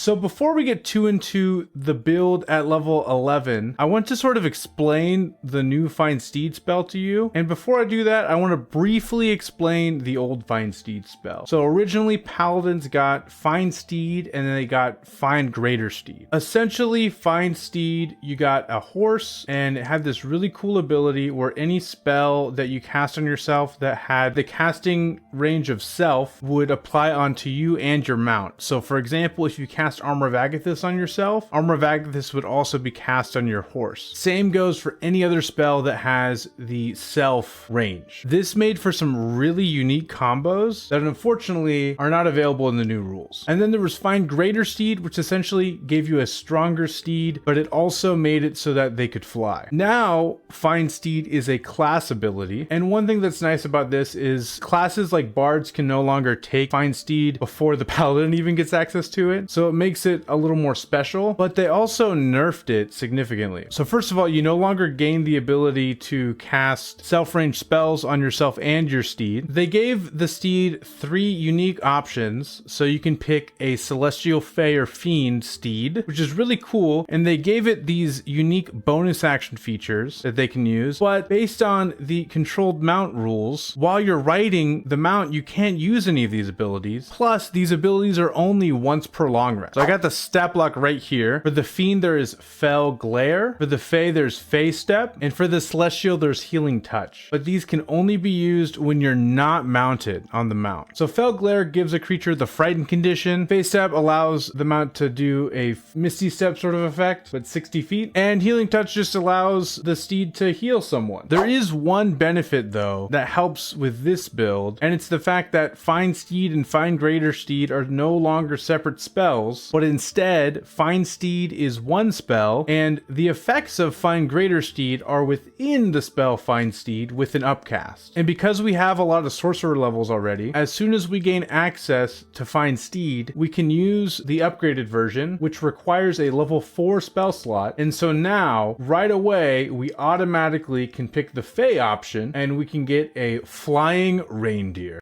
So before we get too into the build at level 11, I want to sort of explain the new Find Steed spell to you. And before I do that, I want to briefly explain the old Find Steed spell. So originally Paladins got Find Steed and then they got Find Greater Steed. Essentially Find Steed, you got a horse and it had this really cool ability where any spell that you cast on yourself that had the casting range of self would apply onto you and your mount. So for example, if you cast Armor of Agathis on yourself, Armor of Agathis would also be cast on your horse. Same goes for any other spell that has the self range. This made for some really unique combos that unfortunately are not available in the new rules. And then there was Find Greater Steed, which essentially gave you a stronger steed, but it also made it so that they could fly. Now, Find Steed is a class ability, and one thing that's nice about this is classes like bards can no longer take Find Steed before the paladin even gets access to it, so it makes it a little more special, but they also nerfed it significantly. So first of all, you no longer gain the ability to cast self-range spells on yourself and your steed. They gave the steed 3 unique options, so you can pick a Celestial, Fey, or Fiend steed, which is really cool, and they gave it these unique bonus action features that they can use, but based on the controlled mount rules, while you're riding the mount, you can't use any of these abilities. Plus, these abilities are only once per long rest. So I got the stat block right here. For the Fiend, there is Fell Glare. For the Fey, there's Fey Step. And for the Celestial, there's Healing Touch. But these can only be used when you're not mounted on the mount. So Fell Glare gives a creature the Frightened condition. Fey Step allows the mount to do a Misty Step sort of effect, but 60 feet. And Healing Touch just allows the steed to heal someone. There is one benefit though that helps with this build, and it's the fact that Find Steed and Find Greater Steed are no longer separate spells, but instead Find Steed is one spell, and the effects of Find Greater Steed are within the spell Find Steed with an upcast. And because we have a lot of sorcerer levels already, as soon as we gain access to Find Steed, we can use the upgraded version, which requires a level 4 spell slot. And so now, right away, we automatically can pick the Fey option, and we can get a Flying Reindeer.